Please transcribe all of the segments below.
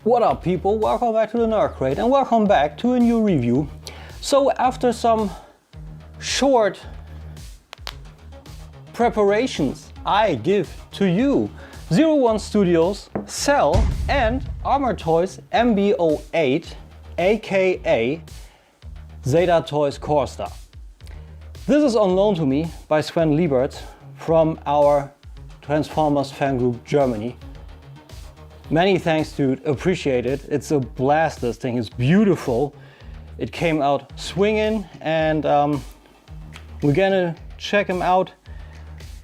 What up people, welcome back to the Nerd Crate and welcome back to a new review. So after some short preparations, I give to you 01 Studios, Cell and Armor Toys MB08 aka Zeta Toys Core Star. This is on loan to me by Sven Liebert from our Transformers fan group Germany. Many thanks, dude, appreciate it. It's a blast, this thing is beautiful. It came out swinging and we're gonna check him out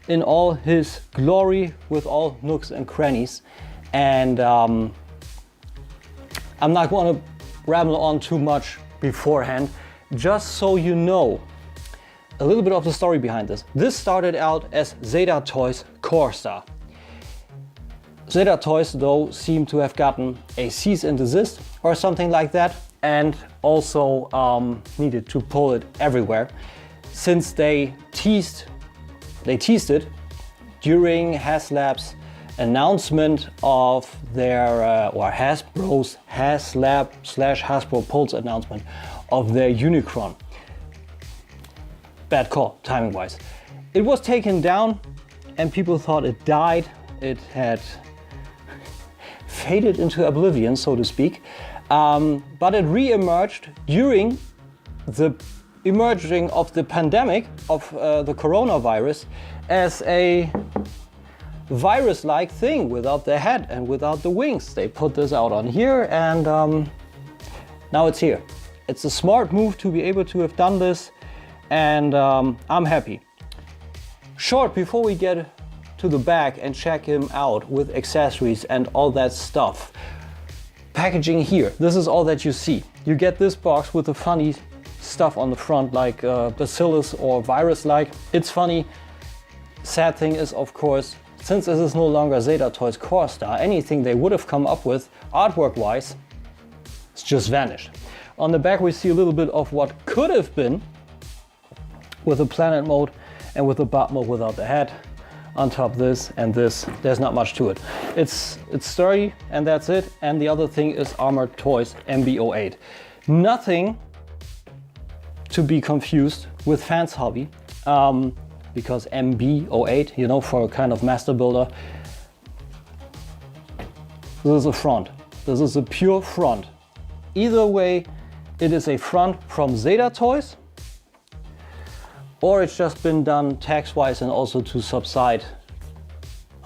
in all his glory with all nooks and crannies. And I'm not gonna ramble on too much beforehand, just so you know a little bit of the story behind this. This started out as Zeta Toys Core Star. Zeta Toys though seem to have gotten a cease and desist or something like that, and also needed to pull it everywhere since they teased it during HasLab's announcement of their or Hasbro's HasLab/Hasbro Pulse announcement of their Unicron. Bad call, timing wise. It was taken down and people thought it died. It had faded into oblivion, so to speak. But it re-emerged during the emerging of the pandemic of the coronavirus as a virus-like thing without the head and without the wings. They put this out on here and now it's here. It's a smart move to be able to have done this, and I'm happy. Short before we get to the back and check him out with accessories and all that stuff. Packaging here, this is all that you see. You get this box with the funny stuff on the front like bacillus or virus-like. It's funny. Sad thing is, of course, since this is no longer Zeta Toys Core Star, anything they would have come up with artwork-wise, it's just vanished. On the back we see a little bit of what could have been with the planet mode and with the Botmode without the head. On top this and this, there's not much to it. It's sturdy and that's it. And the other thing is Armor Toys MB08. Nothing to be confused with Fans Hobby, because MB08, you know, for a kind of master builder. This is a front. This is a pure front. Either way, it is a front from Zeta Toys, or it's just been done tax-wise and also to subside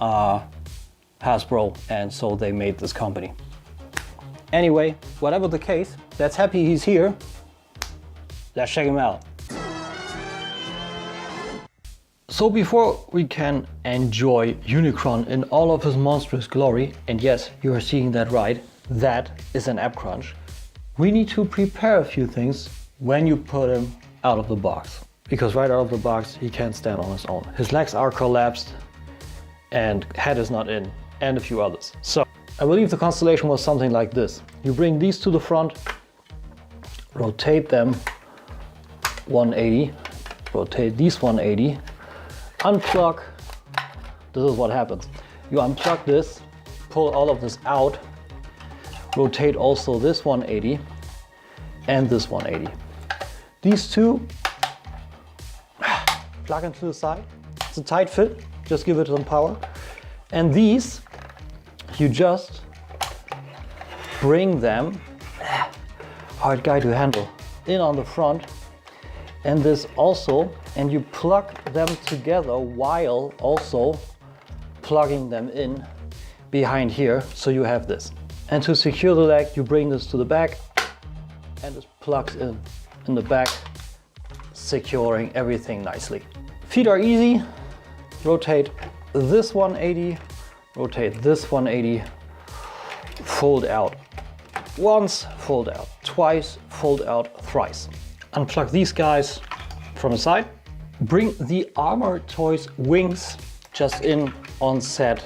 Hasbro, and so they made this company. Anyway, whatever the case, that's happy he's here. Let's check him out. So before we can enjoy Unicron in all of his monstrous glory, and yes, you are seeing that right, that is an app crunch, we need to prepare a few things when you put him out of the box. Because right out of the box, he can't stand on his own. His legs are collapsed and head is not in, and a few others. So I believe the constellation was something like this. You bring these to the front, rotate them 180, rotate these 180, unplug. This is what happens. You unplug this, pull all of this out, rotate also this 180 and this 180. These two plug into the side. It's a tight fit, just give it some power. And these, you just bring them, hard guy to handle, in on the front. And this also, and you plug them together while also plugging them in behind here, so you have this. And to secure the leg, you bring this to the back and it plugs in the back, securing everything nicely. Feet are easy. Rotate this 180, rotate this 180, fold out once, fold out twice, fold out thrice. Unplug these guys from the side. Bring the Armor Toys wings just in on set.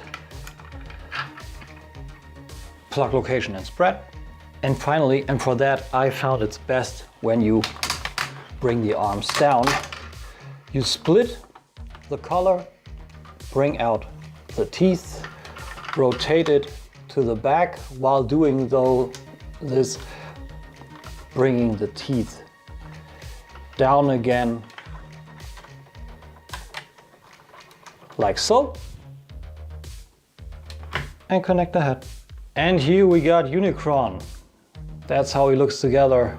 Plug location and spread. And finally, and for that I found it's best when you bring the arms down, you split the collar, bring out the teeth, rotate it to the back while doing this, bringing the teeth down again, like so, and connect the head. And here we got Unicron. That's how he looks together,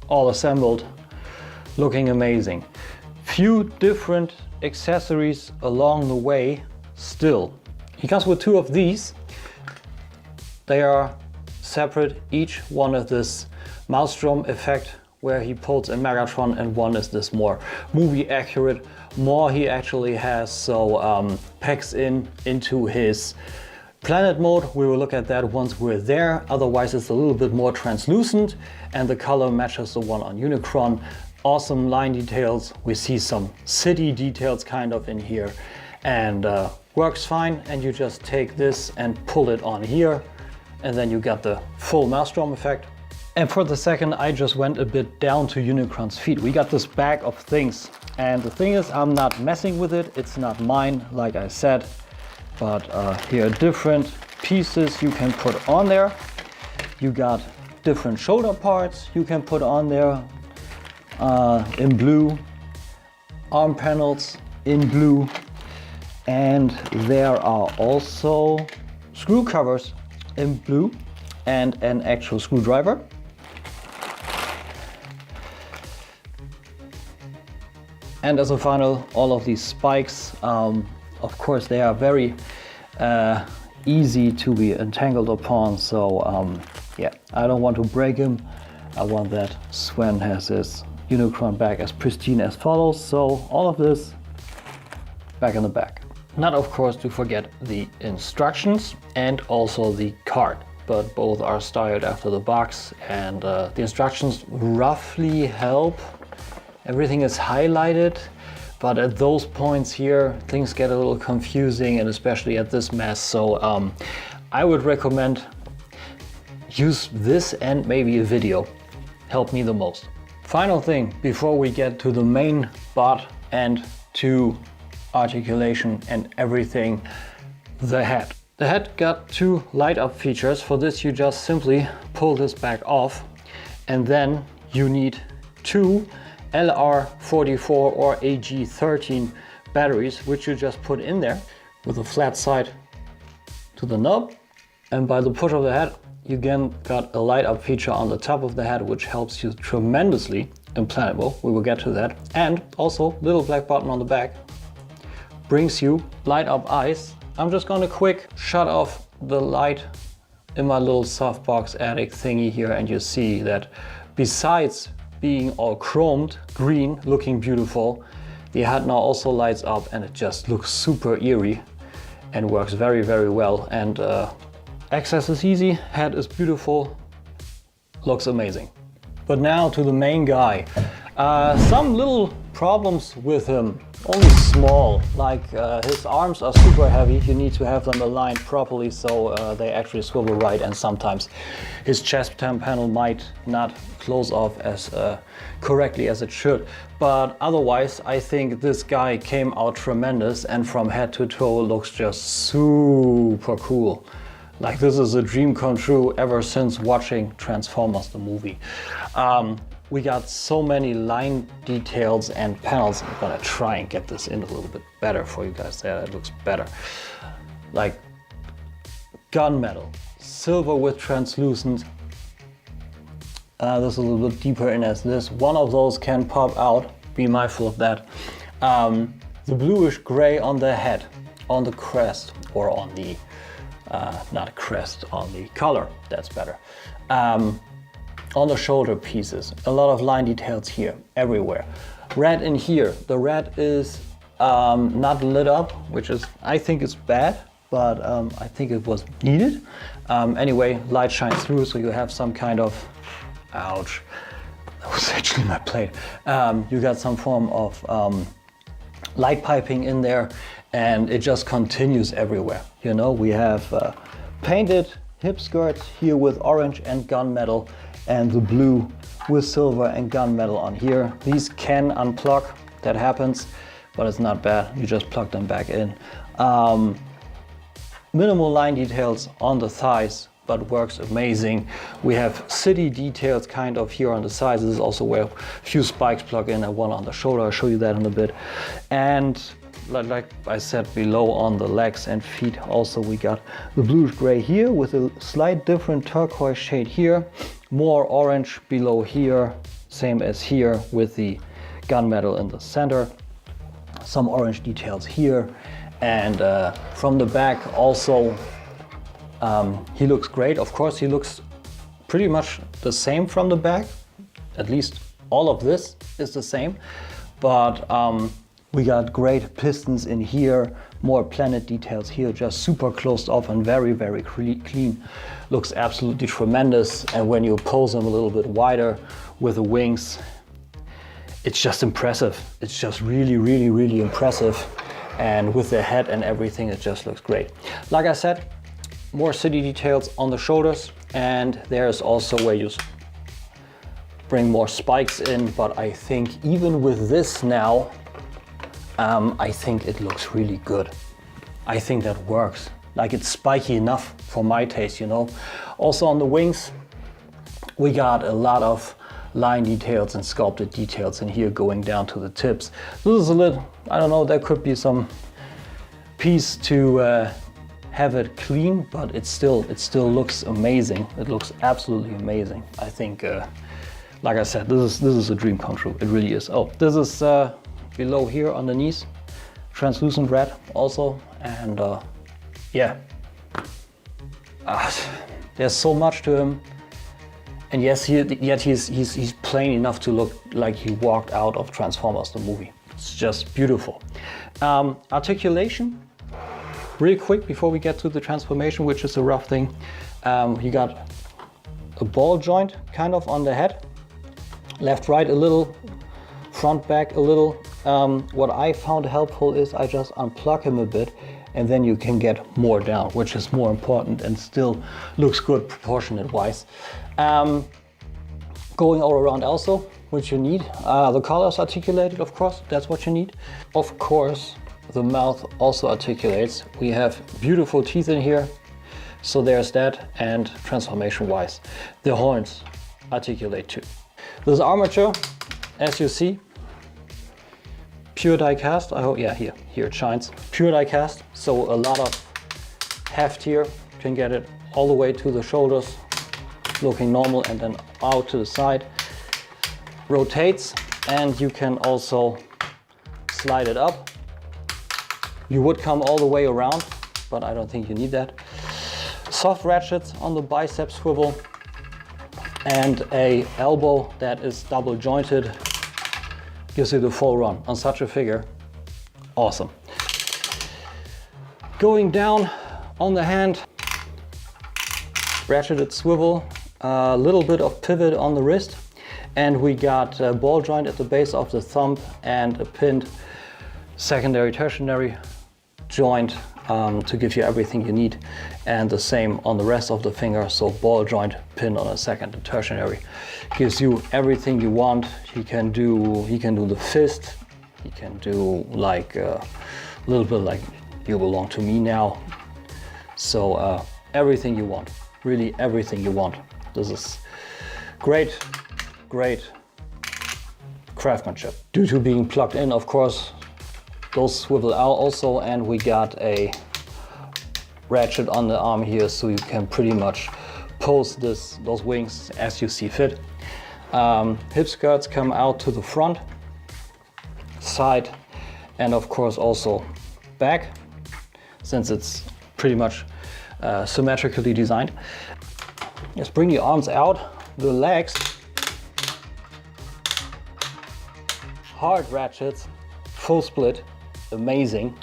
all assembled, looking amazing. Few different accessories along the way still. He comes with 2 of these. They are separate. Each one of this Maelstrom effect where he pulls a Megatron, and one is this more movie accurate. More he actually has, so packs into his planet mode. We will look at that once we're there. Otherwise it's a little bit more translucent and the color matches the one on Unicron. Awesome line details. We see some city details kind of in here, and works fine. And you just take this and pull it on here, and then you got the full Maelstrom effect. And for the second, I just went a bit down to Unicron's feet. We got this bag of things, and the thing is, I'm not messing with it. It's not mine, like I said, but here are different pieces you can put on there. You got different shoulder parts you can put on there in blue, arm panels in blue, and there are also screw covers in blue and an actual screwdriver. And as a final, all of these spikes, of course they are very easy to be entangled upon, so yeah, I don't want to break him. I want that Sven has his Unicron back as pristine as follows, so all of this back in the back. Not of course to forget the instructions and also the card, but both are styled after the box, and the instructions roughly help. Everything is highlighted, but at those points here things get a little confusing, and especially at this mess, so I would recommend use this and maybe a video. Helped me the most. Final thing before we get to the main bot and to articulation and everything, the head. The head got 2 light up features. For this you just simply pull this back off, and then you need 2 LR44 or AG13 batteries, which you just put in there with a flat side to the knob, and by the push of the head you again got a light up feature on the top of the head, which helps you tremendously in planet mode. We will get to that. And also little black button on the back brings you light up eyes. I'm just gonna quick shut off the light in my little softbox attic thingy here, and you see that besides being all chromed green, looking beautiful, the head now also lights up, and it just looks super eerie and works very, very well. And access is easy, head is beautiful, looks amazing. But now to the main guy. Some little problems with him, only small, like his arms are super heavy. You need to have them aligned properly so they actually swivel right, and sometimes his chest panel might not close off as correctly as it should. But otherwise I think this guy came out tremendous, and from head to toe looks just super cool. Like, this is a dream come true ever since watching Transformers the movie. We got so many line details and panels. I'm gonna try and get this in a little bit better for you guys. There, that looks better. Like gunmetal, silver with translucent. This is a little bit deeper in as this. One of those can pop out, be mindful of that. The bluish gray on the head, on the crest, or on the not crest, on the collar, that's better. On the shoulder pieces, a lot of line details here, everywhere. Red in here, the red is not lit up, which is, I think it's bad, but I think it was needed. Anyway, light shines through, so you have some kind of, ouch, that was actually my plate. You got some form of light piping in there, and it just continues everywhere. You know, we have painted hip skirts here with orange and gunmetal, and the blue with silver and gunmetal on here. These can unplug, that happens, but it's not bad. You just plug them back in. minimal line details on the thighs, but works amazing. We have city details kind of here on the sides. This is also where a few spikes plug in and one on the shoulder. I'll show you that in a bit. And like I said, below on the legs and feet also we got the bluish gray here with a slight different turquoise shade here, more orange below here, same as here with the gunmetal in the center, some orange details here, and from the back also he looks great. Of course he looks pretty much the same from the back, at least all of this is the same, but we got great pistons in here, more planet details here, just super closed off and very, very clean. Looks absolutely tremendous. And when you pose them a little bit wider with the wings, it's just impressive. It's just really, really, really impressive. And with the head and everything, it just looks great. Like I said, more city details on the shoulders. And there's also where you bring more spikes in. But I think even with this now, I think it looks really good. I think that works. Like, it's spiky enough for my taste, you know. Also on the wings, we got a lot of line details and sculpted details in here going down to the tips. This is a little, I don't know, there could be some piece to have it clean, but it still looks amazing. It looks absolutely amazing. I think, like I said, this is a dream come true. It really is. Oh, this is below here on the knees, translucent red also, and yeah, there's so much to him, and yes, yet he's plain enough to look like he walked out of Transformers the movie. It's just beautiful. Articulation, real quick before we get to the transformation, which is a rough thing. You got a ball joint kind of on the head, left, right a little, front, back a little. What I found helpful is I just unplug him a bit and then you can get more down, which is more important and still looks good proportionate wise. Going all around also, which you need. The colors articulated, of course, that's what you need. Of course, the mouth also articulates. We have beautiful teeth in here, so there's that, and transformation wise, the horns articulate too. This armature, as you see, pure die cast. I hope, yeah, here it shines. Pure die cast, so a lot of heft here. You can get it all the way to the shoulders, looking normal, and then out to the side. Rotates, and you can also slide it up. You would come all the way around, but I don't think you need that. Soft ratchets on the bicep swivel, and a elbow that is double jointed. Gives you the full run on such a figure. Awesome. Going down on the hand, ratcheted swivel, a little bit of pivot on the wrist, and we got a ball joint at the base of the thumb and a pinned secondary, tertiary joint to give you everything you need, and the same on the rest of the finger. So ball joint, pin on a second and tertiary, gives you everything you want. He can do the fist. He can do like a little bit like You Belong to Me Now. So everything you want, really everything you want. This is great craftsmanship. Due to being plugged in, of course, those swivel out also, and we got a ratchet on the arm here, so you can pretty much pose those wings as you see fit. Hip skirts come out to the front, side, and of course also back, since it's pretty much symmetrically designed. Just bring the arms out, the legs, hard ratchets, full split. Amazing.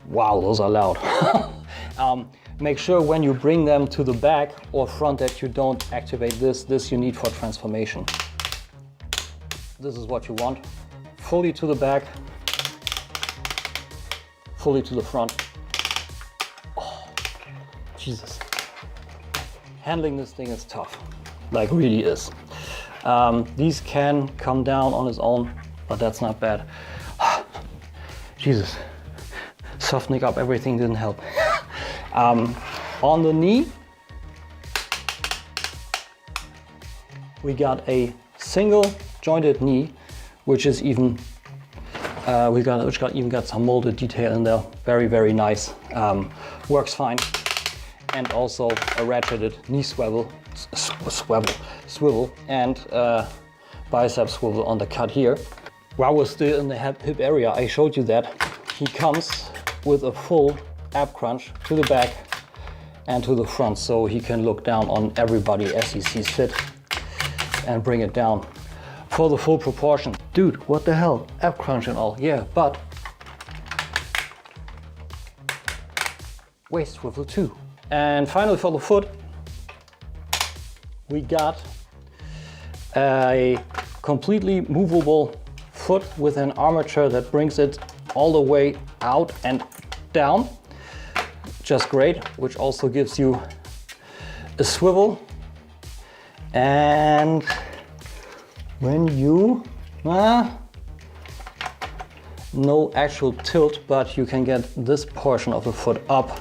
Wow, those are loud. Make sure when you bring them to the back or front that you don't activate this. This you need for transformation. This is what you want. Fully to the back, fully to the front. Oh, Jesus. Handling this thing is tough, like really is. These can come down on its own, but that's not bad. Jesus. Softening up everything didn't help. On the knee, we got a single jointed knee, which is even even got some molded detail in there. Very, very nice. Works fine. And also a ratcheted knee swivel and bicep swivel on the cut here. While we're still in the hip area, I showed you that he comes with a full ab crunch to the back and to the front, so he can look down on everybody as he sees fit and bring it down for the full proportion. Dude, what the hell? Ab crunch and all, yeah, but waist swivel too. And finally for the foot, we got a completely movable foot with an armature that brings it all the way out and down. Just great, which also gives you a swivel. And when you, no actual tilt, but you can get this portion of the foot up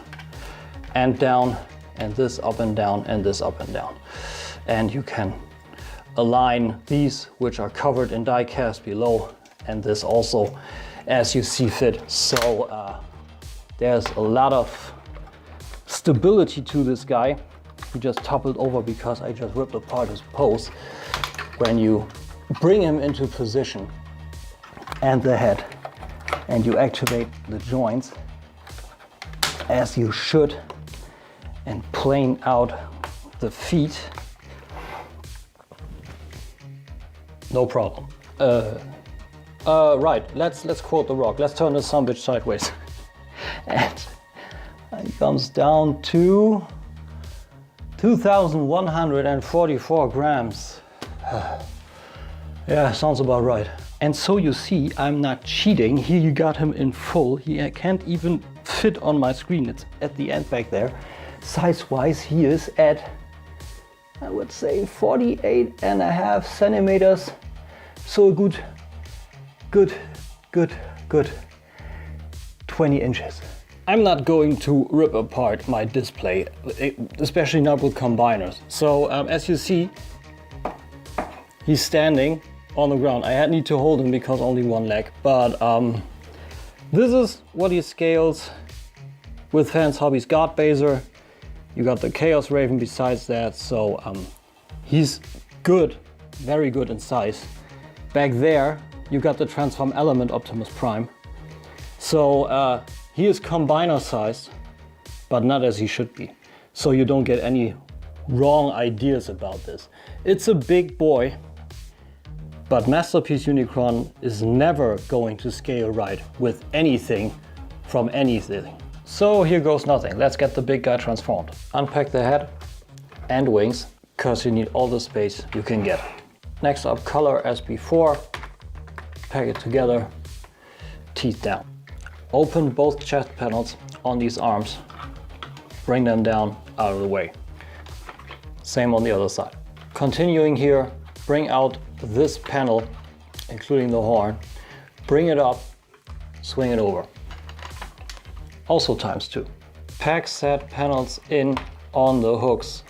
and down, and this up and down, and this up and down. And you can align these, which are covered in die cast below, and this also as you see fit. So there's a lot of stability to this guy. He just toppled over because I just ripped apart his pose. When you bring him into position and the head, and you activate the joints as you should, and plane out the feet, no problem. Right, let's quote The Rock. Let's turn this sumbitch sideways. And it comes down to 2,144 grams. Yeah, sounds about right. And so you see, I'm not cheating. Here you got him in full. He can't even fit on my screen. It's at the end back there. Size-wise, he is at, I would say, 48.5 centimeters. So a good 20 inches. I'm not going to rip apart my display, especially not with combiners. So as you see, he's standing on the ground. I need to hold him because only one leg, but this is what he scales with Fans Hobbies God Baser. You got the Chaos Raven besides that, so he's good, very good in size. Back there, you got the Transform Element Optimus Prime. So he is combiner sized, but not as he should be. So you don't get any wrong ideas about this. It's a big boy, but Masterpiece Unicron is never going to scale right with anything from anything. So here goes nothing. Let's get the big guy transformed. Unpack the head and wings, because you need all the space you can get. Next up, color as before. Pack it together, teeth down. Open both chest panels on these arms. Bring them down out of the way. Same on the other side. Continuing here, bring out this panel, including the horn. Bring it up, swing it over. Also ×2. Pack said panels in on the hooks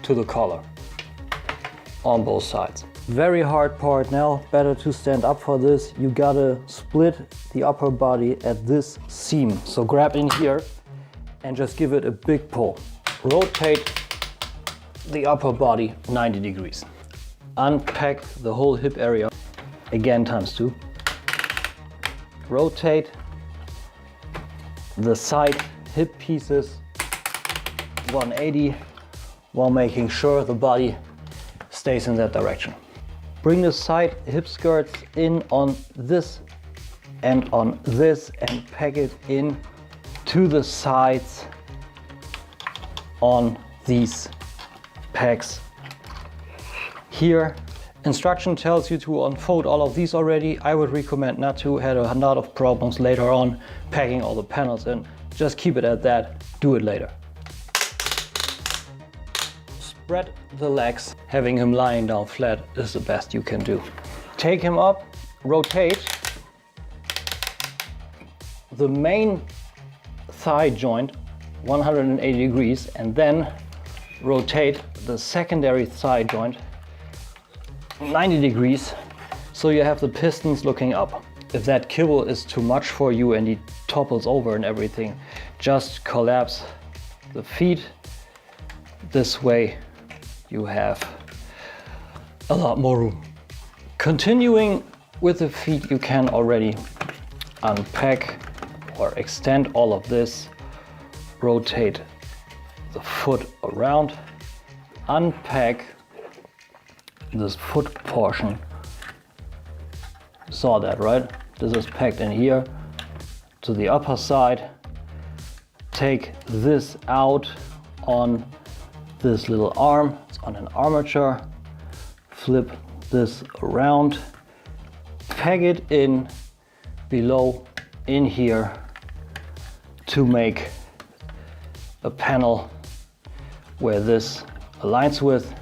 to the collar on both sides. Very hard part now, better to stand up for this. You gotta split the upper body at this seam. So grab in here and just give it a big pull. Rotate the upper body 90 degrees. Unpack the whole hip area, again ×2. Rotate the side hip pieces 180 while making sure the body stays in that direction. Bring the side hip skirts in on this and on this and pack it in to the sides on these pegs here. Instruction tells you to unfold all of these already. I would recommend not to. Had a lot of problems later on packing all the panels in. Just keep it at that. Do it later. Spread the legs. Having him lying down flat is the best you can do. Take him up, rotate. The main thigh joint 180 degrees and then rotate the secondary thigh joint 90 degrees so you have the pistons looking up. If that kibble is too much for you and it topples over and everything, just collapse the feet. This way you have a lot more room. Continuing with the feet, you can already unpack or extend all of this, rotate the foot around, unpack this foot portion. You saw that, right? This is packed in here to the upper side. Take this out on this little arm, it's on an armature. Flip this around, peg it in below in here to make a panel where this aligns with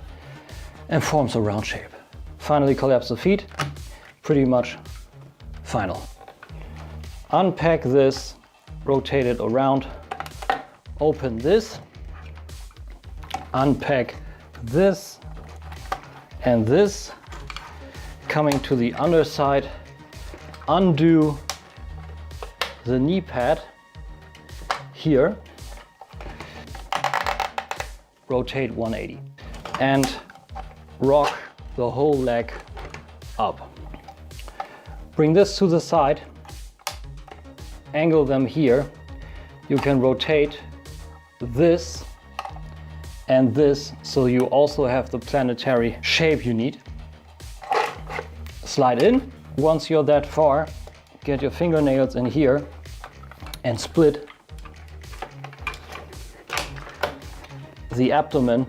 and forms a round shape. Finally collapse the feet, pretty much final. Unpack this, rotate it around, open this, unpack this and this, coming to the underside, undo the knee pad here, rotate 180 and rock the whole leg up. Bring this to the side, angle them here. You can rotate this and this so you also have the planetary shape you need. Slide in. Once you're that far, get your fingernails in here and split the abdomen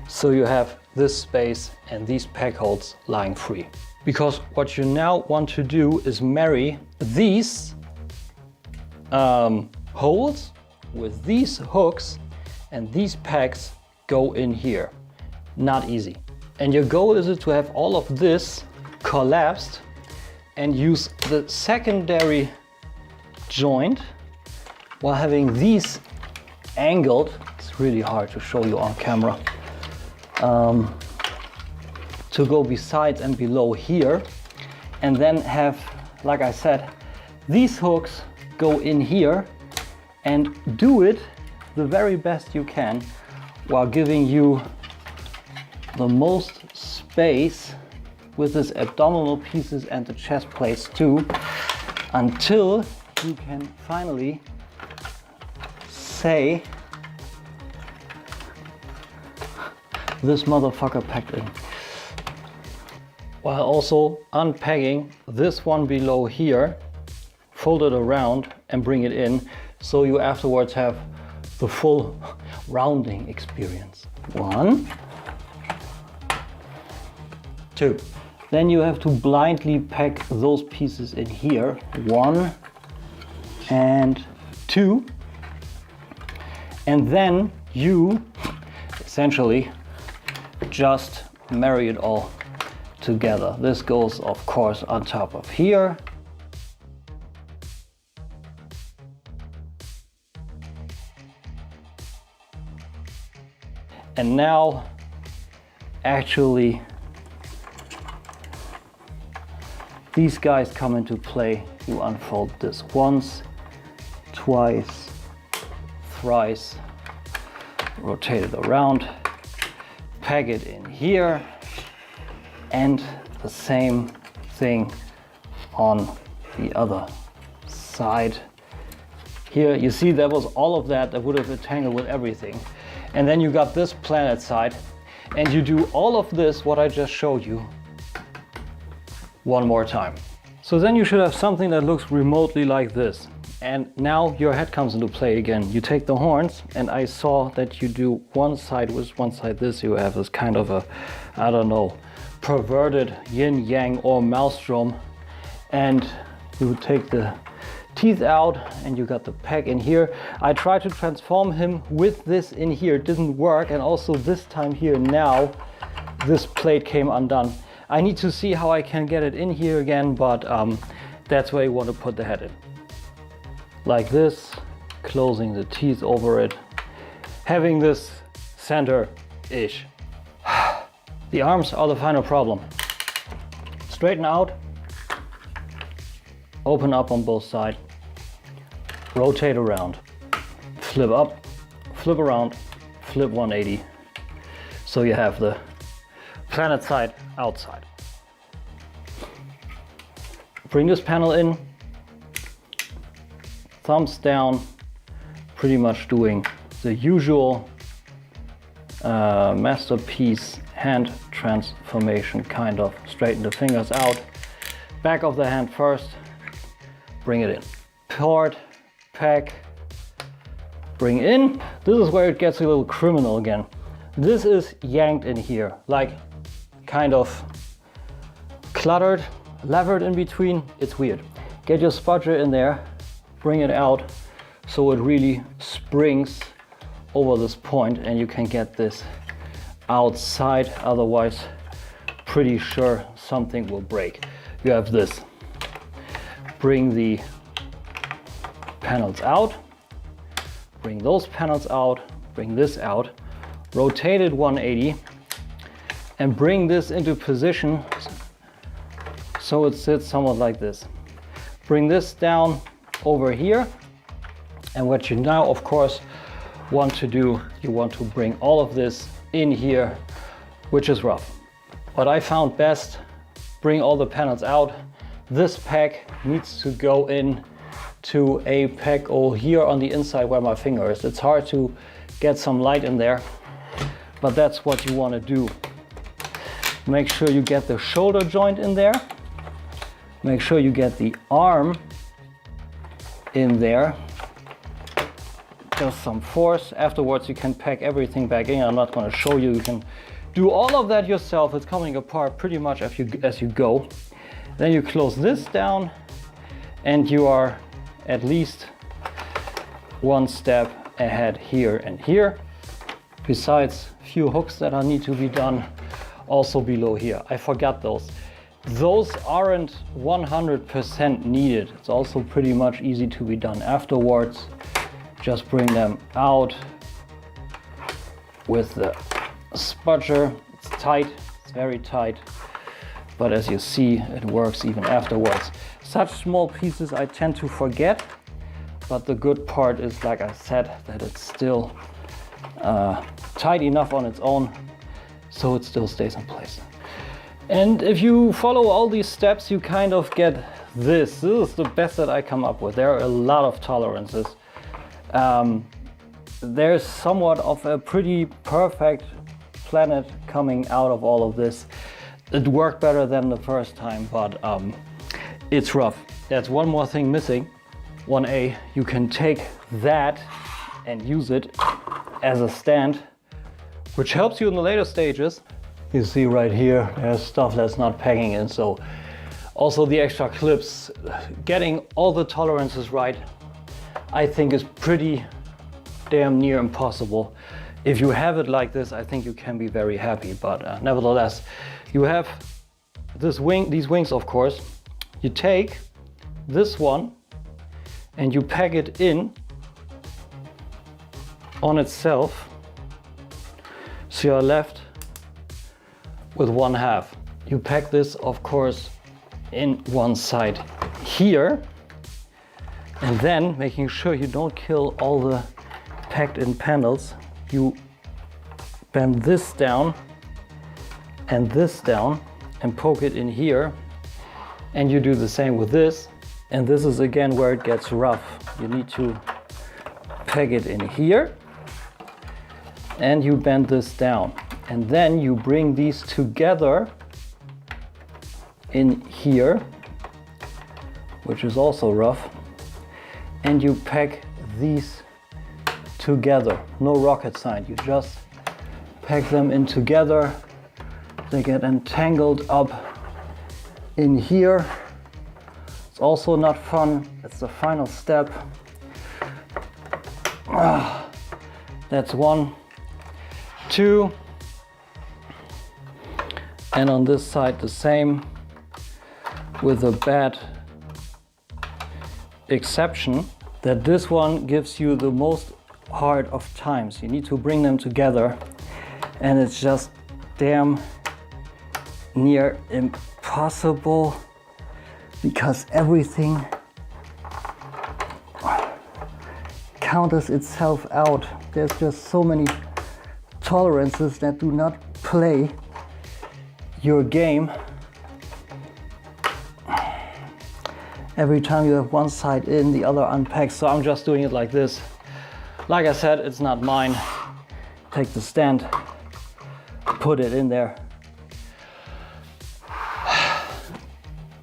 so you have this space and these peg holes lying free. Because what you now want to do is marry these holes with these hooks, and these pegs go in here. Not easy. And your goal is to have all of this collapsed and use the secondary joint while having these angled. It's really hard to show you on camera. To go beside and below here, and then have, like I said, these hooks go in here, and do it the very best you can while giving you the most space with this abdominal pieces and the chest plates too, until you can finally say, this motherfucker packed in. While also unpacking this one below here, fold it around and bring it in so you afterwards have the full rounding experience. 1, 2. Then you have to blindly pack those pieces in here. 1 and 2. And then you essentially just marry it all together. This goes, of course, on top of here. And now, actually, these guys come into play. You unfold this once, twice, thrice, rotate it around, peg it in here, and the same thing on the other side. Here you see there was all of that would have entangled with everything. And then you got this planet side, and you do all of this, what I just showed you, one more time. So then you should have something that looks remotely like this. And now your head comes into play again. You take the horns, and I saw that you do one side with one side this. You have this kind of a, I don't know, perverted yin yang or maelstrom, and you take the teeth out and you got the peg in here. I tried to transform him with this in here, it didn't work, and also this time here now this plate came undone. I need to see how I can get it in here again, but that's where you want to put the head in. Like this, closing the teeth over it, having this center-ish. The arms are the final problem. Straighten out, open up on both sides, rotate around, flip up, flip around, flip 180. So you have the planet side outside. Bring this panel in, thumbs down, pretty much doing the usual masterpiece hand transformation, kind of. Straighten the fingers out, back of the hand first, bring it in. Port, pack, bring in. This is where it gets a little criminal again. This is yanked in here, like kind of cluttered, levered in between. It's weird. Get your spudger in there, bring it out so it really springs over this point and you can get this outside, otherwise pretty sure something will break. You have this. Bring the panels out, bring those panels out, bring this out, rotate it 180 and bring this into position so it sits somewhat like this. Bring this down over here, and what you now of course want to do, you want to bring all of this in here, which is rough. What I found best, bring all the panels out. This pack needs to go in to a pack hole here on the inside where my finger is. It's hard to get some light in there, but that's what you want to do. Make sure you get the shoulder joint in there. Make sure you get the arm in there. Just some force. Afterwards you can pack everything back in. I'm not going to show you. You can do all of that yourself. It's coming apart pretty much as you go. Then you close this down and you are at least one step ahead here and here. Besides a few hooks that need to be done also below here. I forgot those. Those aren't 100% needed. It's also pretty much easy to be done afterwards. Just bring them out with the spudger. It's tight, it's very tight, but as you see, it works even afterwards. Such small pieces I tend to forget, but the good part is, like I said, that it's still tight enough on its own, so it still stays in place. And if you follow all these steps, you kind of get this. This is the best that I come up with. There are a lot of tolerances. There's somewhat of a pretty perfect planet coming out of all of this. It worked better than the first time, but it's rough. There's one more thing missing. 1A, you can take that and use it as a stand, which helps you in the later stages. You see right here, there's stuff that's not packing in, so also the extra clips, getting all the tolerances right, I think is pretty damn near impossible. If you have it like this, I think you can be very happy, but nevertheless, you have this these wings, of course. You take this one and you pack it in on itself, so you're left with 1/2. You pack this, of course, in one side here, and then making sure you don't kill all the packed in panels, you bend this down and poke it in here, and you do the same with this. And this is again where it gets rough. You need to peg it in here and you bend this down, and then you bring these together in here, which is also rough, and you peg these together. No rocket science, you just peg them in together. They get entangled up in here. It's also not fun. It's the final step. That's 1, 2, and on this side the same, with a bad exception that this one gives you the most hard of times. You need to bring them together, and it's just damn near impossible because everything counters itself out. There's just so many tolerances that do not play your game. Every time you have one side in, the other unpacks. So I'm just doing it like this. Like I said, it's not mine. Take the stand, put it in there.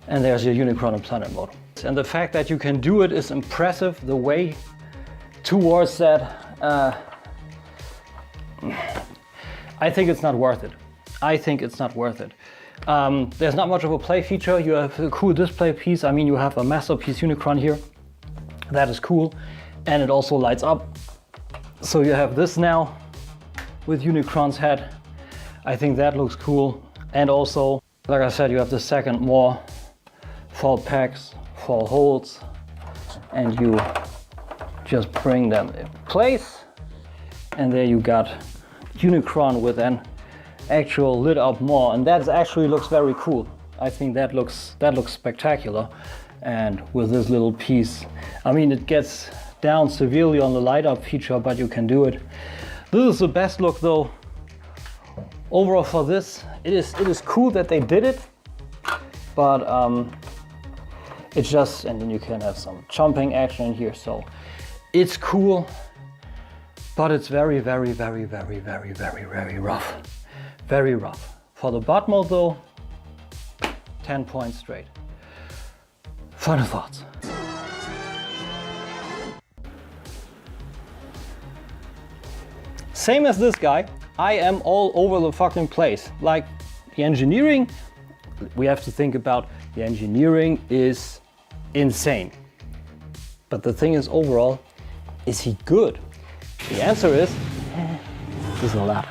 And there's your Unicron in planet mode. And the fact that you can do it is impressive. The way towards that, I think it's not worth it. I think it's not worth it. There's not much of a play feature. You have a cool display piece. I mean, you have a masterpiece Unicron here. That is cool. And it also lights up. So you have this now with Unicron's head. I think that looks cool. And also, like I said, you have the second more fall packs, fall holds, and you just bring them in place. And there you got Unicron with an actual lit up more, and that actually looks very cool. I think that looks spectacular. And with this little piece, I mean, it gets down severely on the light up feature, but you can do it. This is the best look though. Overall for this, it is cool that they did it, but it's just, and then you can have some jumping action in here, so it's cool, but it's very, very, very, very, very, very, very rough. Very rough. For the Botmode though, 10 points straight. Final thoughts. Same as this guy, I am all over the fucking place. Like the engineering, we have to think about the engineering is insane. But the thing is overall, is he good? The answer is, this is a lot.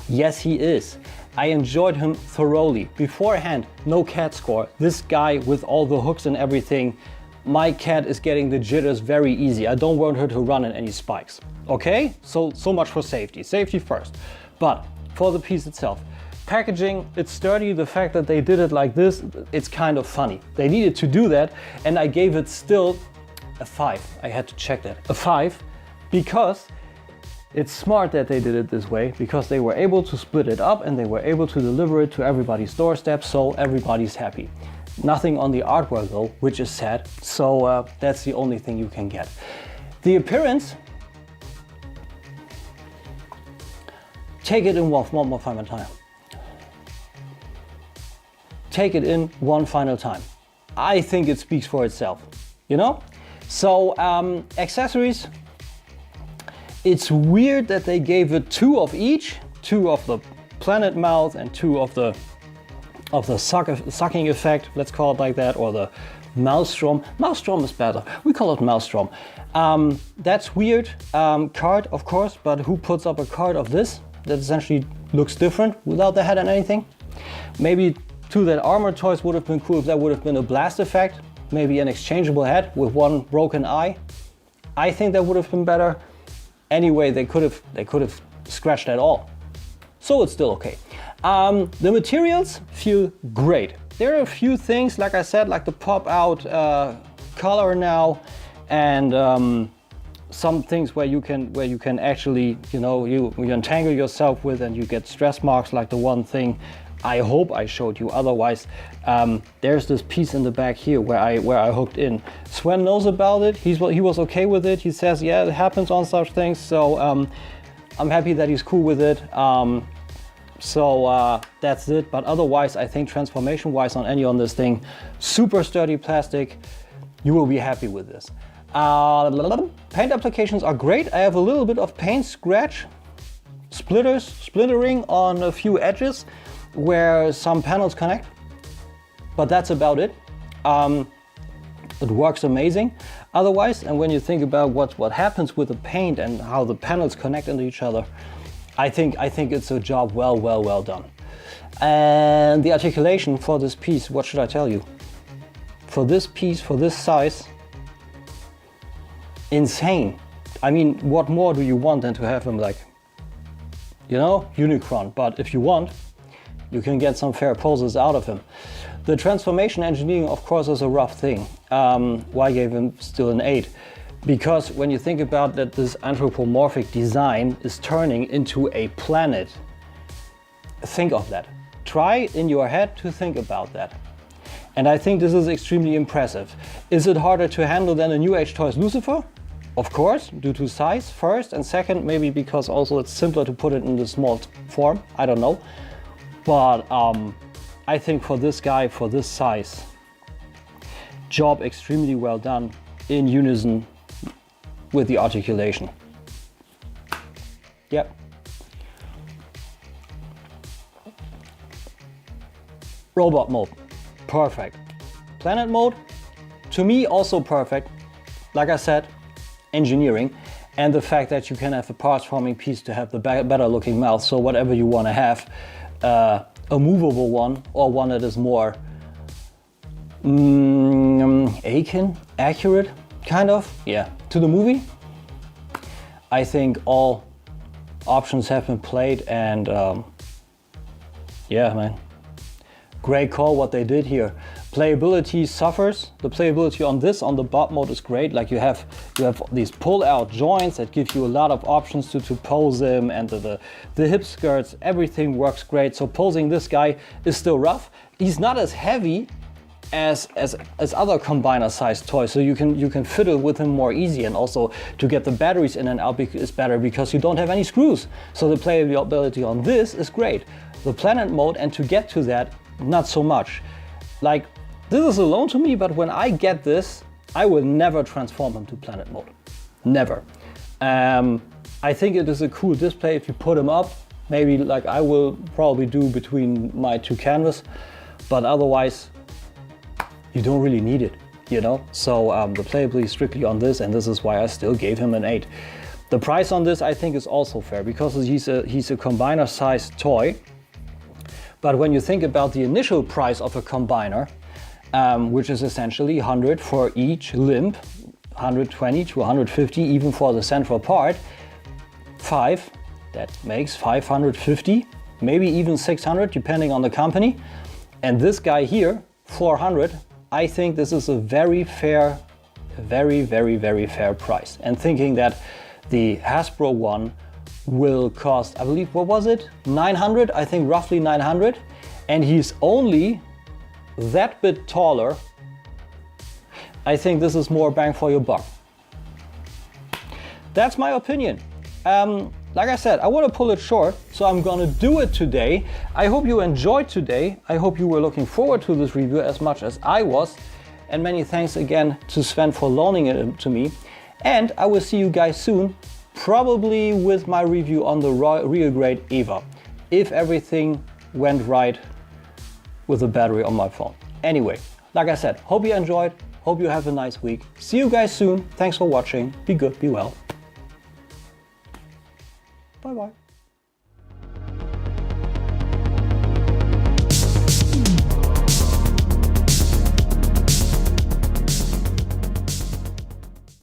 Yes, he is. I enjoyed him thoroughly. Beforehand, no cat score. This guy with all the hooks and everything, my cat is getting the jitters very easy. I don't want her to run in any spikes. Okay? So much for safety. Safety first. But for the piece itself, packaging, it's sturdy. The fact that they did it like this, it's kind of funny. They needed to do that, and I gave it still a 5. I had to check that. A 5, because it's smart that they did it this way, because they were able to split it up and they were able to deliver it to everybody's doorstep, so everybody's happy. Nothing on the artwork though, which is sad. So that's the only thing you can get. The appearance, take it in one more final time. Take it in one final time. I think it speaks for itself, you know? So accessories, it's weird that they gave it 2 of each, 2 of the planet mouth and 2 of the sucking effect, let's call it like that, or the maelstrom. Maelstrom is better. We call it maelstrom. That's weird. Card, of course, but who puts up a card of this that essentially looks different without the head and anything? Maybe 2 that armor toys would have been cool if that would have been a blast effect. Maybe an exchangeable head with 1 broken eye. I think that would have been better. Anyway, they could have scratched that all. So it's still okay. The materials feel great. There are a few things, like I said, like the pop out color now, and some things where you can actually, you know, you entangle yourself with and you get stress marks, like the one thing I hope I showed you. Otherwise, there's this piece in the back here where I hooked in. Sven knows about it. He was okay with it. He says, yeah, it happens on such things. So I'm happy that he's cool with it. So that's it. But otherwise, I think transformation-wise on this thing, super sturdy plastic. You will be happy with this. Paint applications are great. I have a little bit of paint scratch, splintering on a few edges where some panels connect, but that's about it. It works amazing otherwise, and when you think about what happens with the paint and how the panels connect into each other, I think it's a job well done. And the articulation for this piece, what should I tell you? For this piece, for this size, insane. I mean, what more do you want than to have him like, you know, Unicron? But if you want, you can get some fair poses out of him. The transformation engineering, of course, is a rough thing. Why I gave him still an 8? Because when you think about that, this anthropomorphic design is turning into a planet. Think of that. Try in your head to think about that. And I think this is extremely impressive. Is it harder to handle than a New Age Toys Lucifer? Of course, due to size first, and second, maybe because also it's simpler to put it in the small form. I don't know. But I think for this guy, for this size, job extremely well done, in unison with the articulation. Yep. Robot mode, perfect. Planet mode, to me also perfect. Like I said, engineering, and the fact that you can have a parts forming piece to have the better looking mouth, so whatever you want to have, a movable one or one that is more accurate, kind of, yeah, to the movie. I think all options have been played, and yeah, man, great call what they did here. Playability suffers. The playability on this, on the Botmode, is great. Like you have these pull-out joints that give you a lot of options to pose them, and the hip skirts, everything works great. So posing this guy is still rough. He's not as heavy as other combiner sized toys, so you can fiddle with him more easy, and also to get the batteries in and out is better because you don't have any screws. So the playability on this is great. The planet mode, and to get to that, not so much. Like, this is alone to me, but when I get this, I will never transform him to planet mode. Never. I think it is a cool display if you put him up. Maybe like I will probably do between my two canvas, but otherwise you don't really need it, you know? So the playability is strictly on this, and this is why I still gave him an 8. The price on this I think is also fair because he's a combiner sized toy. But when you think about the initial price of a combiner, which is essentially 100 for each limb, 120 to 150 even for the central part, that makes 550, maybe even 600 depending on the company. And this guy here, 400, I think this is a very fair, very fair price. And thinking that the Hasbro one will cost, I believe, what was it? 900, I think roughly 900. And he's only that bit taller. I think this is more bang for your buck. That's my opinion. Like I said, I want to pull it short, so I'm gonna do it today. I hope you enjoyed today. I hope you were looking forward to this review as much as I was. And many thanks again to Sven for loaning it to me. And I will see you guys soon, probably with my review on the real grade Eva, if everything went right with the battery on my phone. Anyway, like I said, hope you enjoyed, hope you have a nice week. See you guys soon. Thanks for watching. Be good, be well. Bye bye.